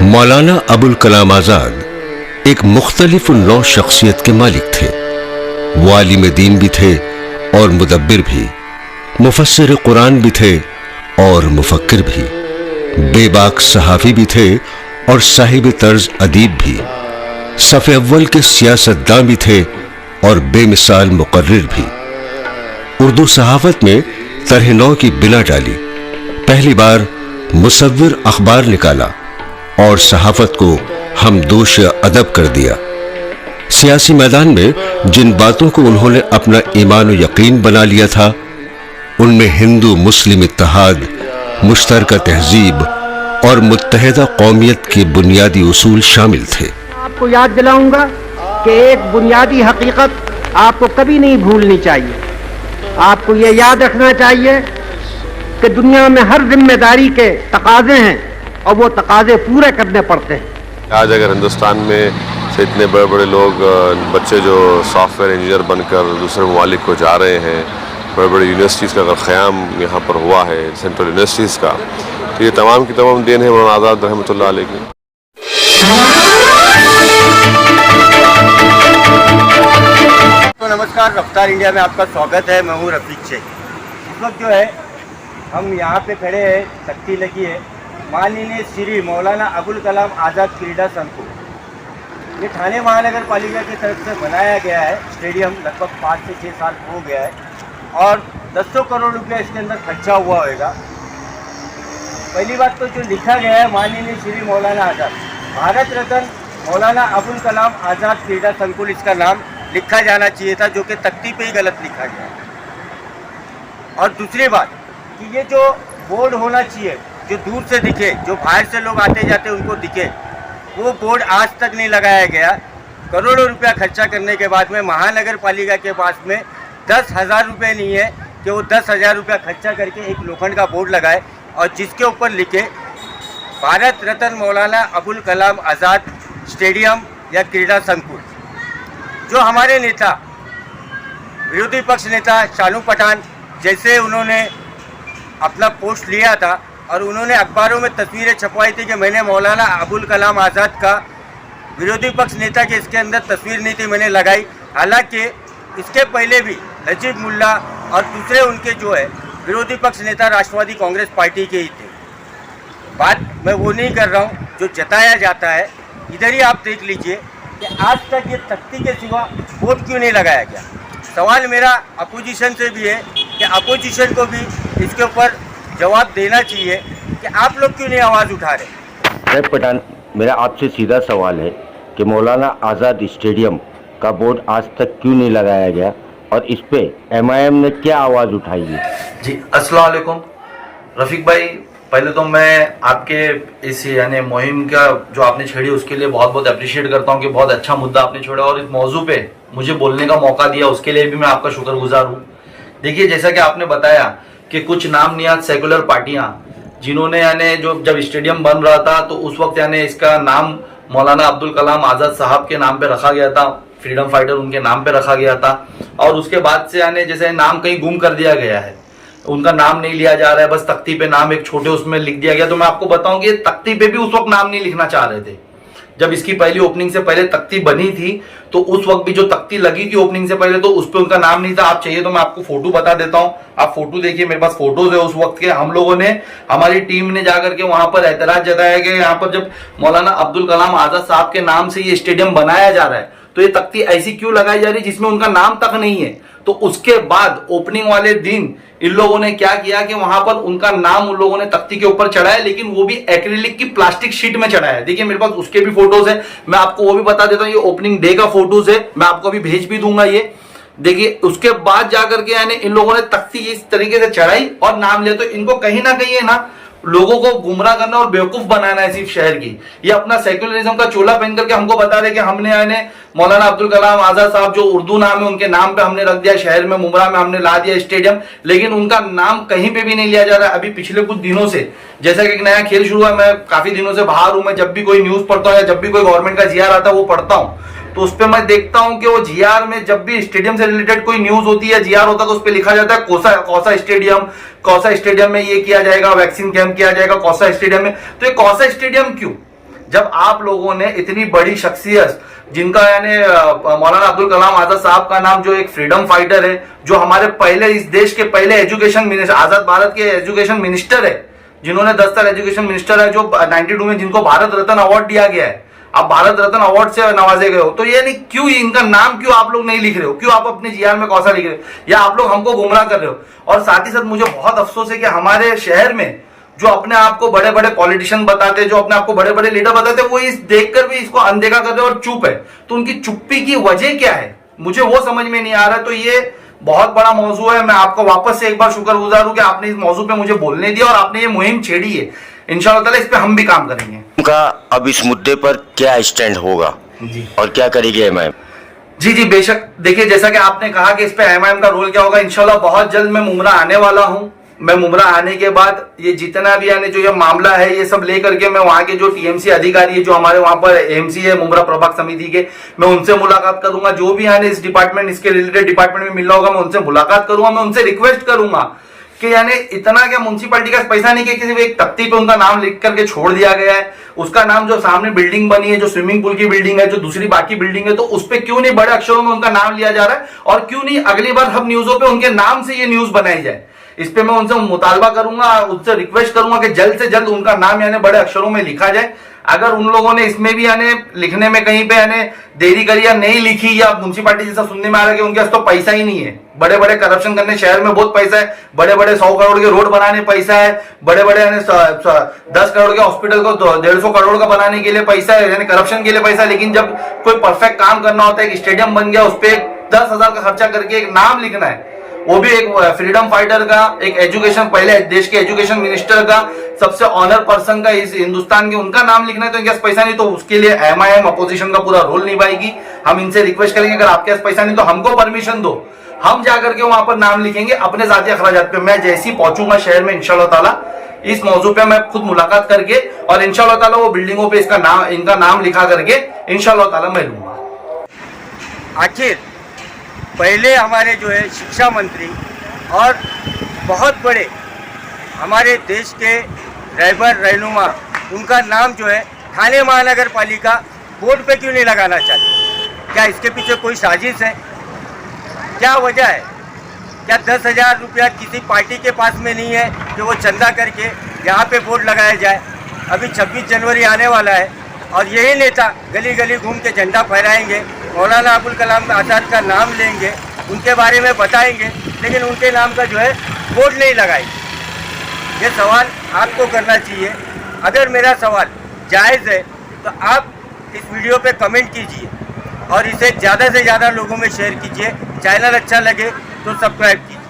मौलाना अबुल कलाम आजाद एक मुख्तलिफ नौ शख्सियत के मालिक थे। वो आलिम दीन भी थे और मुदब्बिर भी, मुफस्सिर कुरान भी थे और मुफक्किर भी, बेबाक सहाफ़ी भी थे और साहिब तर्ज अदीब भी, सफ़े अव्वल के सियासतदान भी थे और बेमिसाल मुकर्रिर भी। उर्दू सहाफ़त में तरह नौ की बिना डाली, पहली बार मुसव्विर अखबार निकाला और सहाफ़त को हमदोश अदब कर दिया। सियासी मैदान में जिन बातों को उन्होंने अपना ईमान और यकीन बना लिया था, उनमें हिंदू मुस्लिम इत्तेहाद, मुश्तरका तहजीब और मुत्तहिदा कौमियत के बुनियादी उसूल शामिल थे। आपको याद दिलाऊंगा कि एक बुनियादी हकीकत आपको कभी नहीं भूलनी चाहिए। आपको ये याद रखना चाहिए कि दुनिया में हर जिम्मेदारी के तकाजे हैं और वो तकाजे पूरे करने पड़ते हैं। आज अगर हिंदुस्तान में से इतने बड़े बड़े लोग, बच्चे जो सॉफ्टवेयर इंजीनियर बनकर दूसरे ममालिक को जा रहे हैं, बड़े बड़े यूनिवर्सिटीज़ का अगर क़याम यहाँ पर हुआ है, सेंट्रल यूनिवर्सिटीज़ का, तो ये तमाम की तमाम देन है मौलाना आज़ाद रहमतुल्लाह अलैह की। तो नमस्कार, रफ्तार इंडिया में आपका स्वागत है। मैं हूँ रफीक शेख। इस वक्त जो है हम यहाँ पे खड़े हैं, तख्ती लगी है माननीय श्री मौलाना अबुल कलाम आज़ाद क्रीडा संकुल। ये ठाणे महानगर पालिका की तरफ से बनाया गया है स्टेडियम। लगभग 5 से 6 साल हो गया है और 100 करोड़ रुपया इसके अंदर खर्चा हुआ होगा। पहली बात तो जो लिखा गया है माननीय श्री मौलाना आज़ाद, भारत रत्न मौलाना अबुल कलाम आज़ाद क्रीडा संकुल इसका नाम लिखा जाना चाहिए था, जो कि तख्ती पे ही गलत लिखा गया है। और दूसरी बात कि ये जो बोर्ड होना चाहिए जो दूर से दिखे, जो बाहर से लोग आते जाते उनको दिखे, वो बोर्ड आज तक नहीं लगाया गया। करोड़ों रुपया खर्चा करने के बाद में महानगर पालिका के पास में 10,000 रुपये नहीं है कि वो 10,000 रुपया खर्चा करके एक लोखंड का बोर्ड लगाए और जिसके ऊपर लिखे भारत रत्न मौलाना अबुल कलाम आज़ाद स्टेडियम या क्रीडा संकुल। जो हमारे नेता, विरोधी पक्ष नेता शानू पठान, जैसे उन्होंने अपना पोस्ट लिया था और उन्होंने अखबारों में तस्वीरें छपवाई थी कि मैंने मौलाना अबुल कलाम आज़ाद का, विरोधी पक्ष नेता के इसके अंदर तस्वीर नहीं थी, मैंने लगाई। हालांकि इसके पहले भी नजीब मुल्ला और दूसरे उनके जो है विरोधी पक्ष नेता राष्ट्रवादी कांग्रेस पार्टी के ही थे। बात मैं वो नहीं कर रहा हूँ जो जताया जाता है। इधर ही आप देख लीजिए कि आज तक ये तख्ती के सिवा बोर्ड क्यों नहीं लगाया गया। सवाल मेरा अपोजिशन से भी है कि अपोजिशन को भी इसके ऊपर जवाब देना चाहिए कि आप लोग क्यों नहीं आवाज़ उठा रहे। साहब पठान, मेरा आपसे सीधा सवाल है कि मौलाना आज़ाद स्टेडियम का बोर्ड आज तक क्यों नहीं लगाया गया और इस पे एमआईएम ने क्या आवाज़ उठाई है? जी अस्सलाम वालेकुम रफ़ीक भाई, पहले तो मैं आपके इस यानी मुहिम का जो आपने छेड़ी उसके लिए बहुत बहुत अप्रिशिएट करता हूँ कि बहुत अच्छा मुद्दा आपने छोड़ा और इस मौजू पे मुझे बोलने का मौका दिया, उसके लिए भी मैं आपका शुक्रगुजार हूँ। देखिए, जैसा कि आपने बताया कि कुछ नाम नियात सेकुलर पार्टियां जिन्होंने यानी जो जब स्टेडियम बन रहा था तो उस वक्त यानी इसका नाम मौलाना अब्दुल कलाम आज़ाद साहब के नाम पे रखा गया था, फ्रीडम फाइटर उनके नाम पे रखा गया था और उसके बाद से यानी जैसे नाम कहीं गुम कर दिया गया है, उनका नाम नहीं लिया जा रहा है, बस तख्ती पे नाम एक छोटे उसमें लिख दिया गया। तो मैं आपको बताऊं कि तख्ती पे भी उस वक्त नाम नहीं लिखना चाह रहे थे। जब इसकी पहली ओपनिंग से पहले तख्ती बनी थी तो उस वक्त भी जो तख्ती लगी थी ओपनिंग से पहले तो उस पर उनका नाम नहीं था। आप चाहिए तो मैं आपको फोटो बता देता हूं, आप फोटो देखिए, मेरे पास फोटोज है उस वक्त के। हम लोगों ने, हमारी टीम ने जाकर के वहां पर एतराज जताया कि यहाँ पर जब मौलाना अब्दुल कलाम आज़ाद साहब के नाम से ये स्टेडियम बनाया जा रहा है तो ये तख्ती ऐसी क्यों लगाई जा रही है जिसमें उनका नाम तक नहीं है। तो उसके बाद ओपनिंग वाले दिन इन लोगों ने क्या किया कि वहां पर उनका नाम उन लोगों ने तख्ती के ऊपर चढ़ाया, लेकिन वो भी एक्रिलिक की प्लास्टिक शीट में चढ़ाया है। देखिए, मेरे पास उसके भी फोटोज है, मैं आपको वो भी बता देता हूँ। ये ओपनिंग डे का फोटोज है, मैं आपको अभी भेज भी दूंगा। ये देखिए, उसके बाद जाकर के यानी इन लोगों ने तख्ती इस तरीके से चढ़ाई और नाम लिया। तो इनको कहीं ना कहीं है ना लोगों को गुमराह करना और बेवकूफ बनाना है सिर्फ शहर की। ये अपना सेक्युलरिज्म का चोला पहन करके हमको बता रहे कि हमने यानी मौलाना अब्दुल कलाम आज़ाद साहब जो उर्दू नाम है उनके नाम पे हमने रख दिया, शहर में मुमरा में हमने ला दिया स्टेडियम, लेकिन उनका नाम कहीं पे भी नहीं लिया जा रहा है। अभी पिछले कुछ दिनों से जैसा कि एक नया खेल शुरू हुआ, मैं काफी दिनों से बाहर हूं, मैं जब भी कोई न्यूज पढ़ता हूँ या जब भी कोई गवर्नमेंट का जीआर आता है वो पढ़ता हूँ, तो उस पर मैं देखता हूं कि वो जीआर में जब भी स्टेडियम से रिलेटेड कोई न्यूज होती है, जीआर होता है, तो उस पर लिखा जाता है कौसा स्टेडियम में ये किया जाएगा, वैक्सीन कैंप किया जाएगा कौसा स्टेडियम में। तो ये कौसा स्टेडियम क्यों, जब आप लोगों ने इतनी बड़ी शख्सियत जिनका यानी मौलाना अब्दुल कलाम आजाद साहब का नाम, जो एक फ्रीडम फाइटर है, जो हमारे पहले इस देश के पहले एजुकेशन मिनिस्टर, आजाद भारत के एजुकेशन मिनिस्टर है, जिन्होंने 10 साल एजुकेशन मिनिस्टर है, जो 92 में जिनको भारत रत्न अवार्ड दिया गया है, आप भारत रत्न अवार्ड से नवाजे गए हो, तो ये नहीं क्यों इनका नाम क्यों आप लोग नहीं लिख रहे हो, क्यों आप अपने जीआर में कौसा लिख रहे हो, या आप लोग हमको गुमराह कर रहे हो। और साथ ही साथ मुझे बहुत अफसोस है कि हमारे शहर में जो अपने आप को बड़े बड़े पॉलिटिशियन बताते, जो अपने आप को बड़े बड़े लीडर बताते, वो इस देखकर भी इसको अनदेखा कर रहे और चुप है। तो उनकी चुप्पी की वजह क्या है, मुझे वो समझ में नहीं आ रहा। तो ये बहुत बड़ा मौजू है। मैं आपको वापस से एक बार शुक्रगुजार हूं कि आपने इस मौजू पे मुझे बोलने दिया और आपने ये मुहिम छेड़ी है। इंशाअल्लाह ताला इस पे हम भी काम करेंगे। उनका अब इस मुद्दे पर क्या स्टैंड होगा जी और क्या करेगी एमआईएम? जी बेशक। देखिए, जैसा कि आपने कहा कि इस पे एमआईएम का रोल क्या होगा, इंशाल्लाह बहुत जल्द मैं मुमरा आने वाला हूं। मैं मुमरा आने के बाद ये जितना भी यानी जो ये मामला है, ये सब लेकर के मैं वहां के जो टीएमसी अधिकारी है, जो हमारे वहां पर एमसी है मुमरा प्रभाग समिति के, मैं उनसे मुलाकात करूंगा। जो भी यानी इस डिपार्टमेंट, इसके रिलेटेड डिपार्टमेंट में मिलना होगा, मैं उनसे मुलाकात करूंगा। मैं उनसे रिक्वेस्ट करूंगा कि यानी इतना क्या म्युनिसिपैलिटी का पैसा नहीं कि किसी एक तख्ती पे उनका नाम लिख करके छोड़ दिया गया है। उसका नाम जो सामने बिल्डिंग बनी है, जो स्विमिंग पूल की बिल्डिंग है, जो दूसरी बाकी बिल्डिंग है, तो उस पर क्यों नहीं बड़े अक्षरों में उनका नाम लिया जा रहा है, और क्यों नहीं अगली बार हम न्यूजों पे उनके नाम से ये न्यूज बनाई जाए। इस पे मैं उनसे मुतालबा करूंगा, उनसे रिक्वेस्ट करूंगा कि जल्द से जल्द उनका नाम यानी बड़े अक्षरों में लिखा जाए। अगर उन लोगों ने इसमें भी यानी लिखने में कहीं पे यानी देरी करी या नहीं लिखी, या म्युनिसिपैलिटी जैसा सुनने में आ रहा है कि उनके पास तो पैसा ही नहीं है, बड़े बड़े करप्शन करने शहर में बहुत पैसा है, बड़े बड़े 100 करोड़ के रोड बनाने पैसा है, बड़े बड़े यानी 10 करोड़ के हॉस्पिटल को 150 करोड़ का बनाने के लिए पैसा है, यानी करप्शन के लिए पैसा है। लेकिन जब कोई परफेक्ट काम करना होता है, एक स्टेडियम बन गया, उस पर 10,000 का खर्चा करके एक नाम लिखना है, वो भी एक फ्रीडम फाइटर का, एक एजुकेशन, पहले देश के एजुकेशन मिनिस्टर का, सबसे ऑनर पर्सन का इस हिंदुस्तान के, उनका नाम लिखना है, तो इनके पास पैसा नहीं, तो उसके लिए एमआईएम अपोजिशन का पूरा रोल निभाएगी। हम इनसे रिक्वेस्ट करेंगे अगर आपके पास पैसा नहीं तो हमको परमिशन दो, हम जाकर के वहां पर नाम लिखेंगे अपने जाती अखराजात पे। मैं जैसे ही पहुंचूंगा शहर में इंशाल्लाह ताला, इस मौजू पे मैं खुद मुलाकात करके और इंशाल्लाह ताला वो बिल्डिंगों पे इनका नाम लिखा करके इंशाल्लाह ताला मैं लूंगा। आखिर पहले हमारे जो है शिक्षा मंत्री और बहुत बड़े हमारे देश के रहबर रहनुमा, उनका नाम जो है ठाणे महानगर पालिका बोर्ड पे क्यों नहीं लगाना चाहते? क्या इसके पीछे कोई साजिश है? क्या वजह है? क्या 10,000 रुपया किसी पार्टी के पास में नहीं है कि वो चंदा करके यहाँ पे बोर्ड लगाया जाए? अभी 26 जनवरी आने वाला है और यही नेता गली गली घूम के झंडा फहराएंगे, मौलाना अबुल कलाम आज़ाद का नाम लेंगे, उनके बारे में बताएंगे, लेकिन उनके नाम का जो है बोर्ड नहीं लगाएंगे। ये सवाल आपको करना चाहिए। अगर मेरा सवाल जायज़ है तो आप इस वीडियो पे कमेंट कीजिए और इसे ज़्यादा से ज़्यादा लोगों में शेयर कीजिए। चैनल अच्छा लगे तो सब्सक्राइब कीजिए।